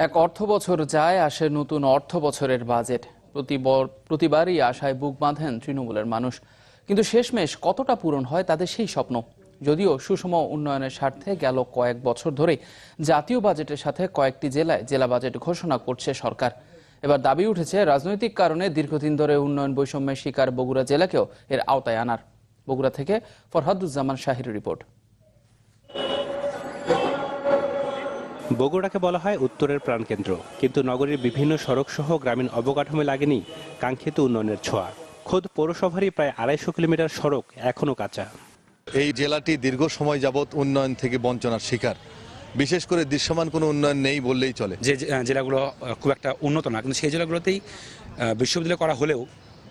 এক অর্থ বছর যায়, আসে নতুন অর্থ বছরের বাজেট। প্রতিবারই আশায় বুক বাঁধেন তৃণমূলের মানুষ, কিন্তু শেষমেশ কতটা পূরণ হয় তাদের সেই স্বপ্ন? যদিও সুষম উন্নয়নের স্বার্থে গেল কয়েক বছর ধরে জাতীয় বাজেটের সাথে কয়েকটি জেলায় জেলা বাজেট ঘোষণা করছে সরকার। এবার দাবি উঠেছে রাজনৈতিক কারণে দীর্ঘদিন ধরে উন্নয়ন বৈষম্যের শিকার বগুড়া জেলাকেও এর আওতায় আনার। বগুড়া থেকে ফরহাদুজ্জামান শাহির রিপোর্ট। বগুড়াকে বলা হয় উত্তরের প্রাণকেন্দ্র, কিন্তু নগরীর বিভিন্ন সড়ক সহ গ্রামীণ অবকাঠামো লাগেনি কাঙ্ক্ষিত উন্নয়নের ছোঁয়া। খোদ পৌরসভারই প্রায় 250 কিলোমিটার সড়ক এখনো কাঁচা। এই জেলাটি দীর্ঘ সময় যাবৎ উন্নয়ন থেকে বঞ্চনার শিকার। বিশেষ করে দৃশ্যমান কোনো উন্নয়ন নেই বললেই চলে। যে জেলাগুলো খুব একটা উন্নত না, কিন্তু সেই জেলাগুলোতেই বিশ্ববিদ্যালয় করা হলেও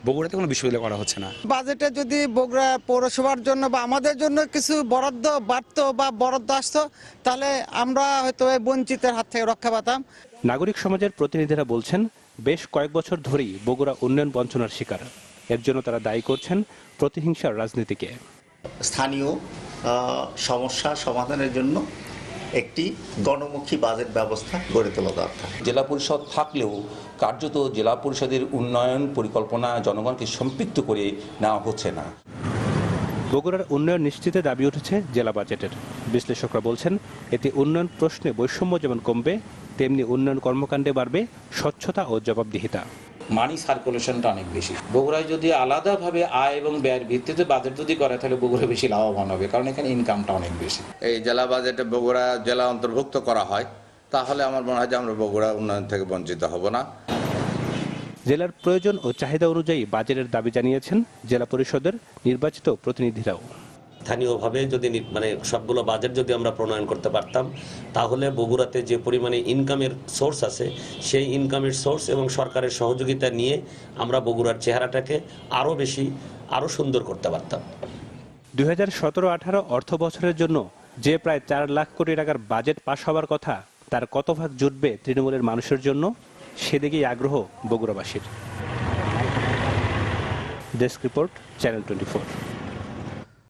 বগুড়াতে কোনো বিশ্ববিদ্যালয় করা হচ্ছে না। বাজেটে যদি বগুড়া পৌরসভার জন্য বা আমাদের জন্য কিছু বরাদ্দ বাড়তো বা বরাদ্দ আসতো, তাহলে আমরা হয়তো এই বঞ্চিতের হাত থেকে রক্ষা পেতাম। নাগরিক সমাজের প্রতিনিধিরা বলছেন, বেশ কয়েক বছর ধরেই বগুড়া উন্নয়ন বঞ্চনার শিকার। এর জন্য তারা দায়ী করছেন প্রতিহিংসার রাজনীতিকে। স্থানীয় সমস্যা সমাধানের জন্য একটি গণমুখী বাজেট ব্যবস্থা গড়ে তোলা দরকার। জেলা পরিষদ থাকলেও কার্যত জেলা পরিষদের উন্নয়ন পরিকল্পনা জনগণকে সম্পৃক্ত করে নেওয়া হচ্ছে না। বগুড়ার উন্নয়ন নিশ্চিতে দাবি উঠেছে জেলা বাজেটের। বিশ্লেষকরা বলছেন, এতে উন্নয়ন প্রশ্নে বৈষম্য যেমন কমবে, তেমনি উন্নয়ন কর্মকাণ্ডে বাড়বে স্বচ্ছতা ও জবাবদিহিতা। মানি সার্কুলেশনটা অনেক বেশি। বগুড়ায় যদি আলাদাভাবে আয় এবং ব্যয়ের ভিত্তিতে বাজেট যদি করে, তাহলে বগুড়া বেশি লাভবান হবে, কারণ এখানে ইনকামটা অনেক বেশি। এই জেলা বাজেটে বগুড়া জেলা অন্তর্ভুক্ত করা হয়, তাহলে আমার মনে হয় যে আমরা বগুড়া উন্নয়ন থেকে বঞ্চিত হব না। জেলার প্রয়োজন ও চাহিদা অনুযায়ী বাজেটের দাবি জানিয়েছেন জেলা পরিষদের নির্বাচিত প্রতিনিধিরাও। স্থানীয়ভাবে যদি সবগুলো বাজেট যদি আমরা প্রণয়ন করতে পারতাম, তাহলে বগুড়াতে যে পরিমাণে ইনকামের সোর্স আছে, সেই ইনকামের সোর্স এবং সরকারের সহযোগিতা নিয়ে আমরা বগুড়ার চেহারাটাকে আরো সুন্দর করতে পারতাম। 2017-18 অর্থ বছরের জন্য যে প্রায় 4 লাখ কোটি টাকার বাজেট পাশ হওয়ার কথা, তার কত ভাগ জুটবে তৃণমূলের মানুষের জন্য, সেদিকেই আগ্রহ বগুড়াবাসীর। Desk report, channel 24।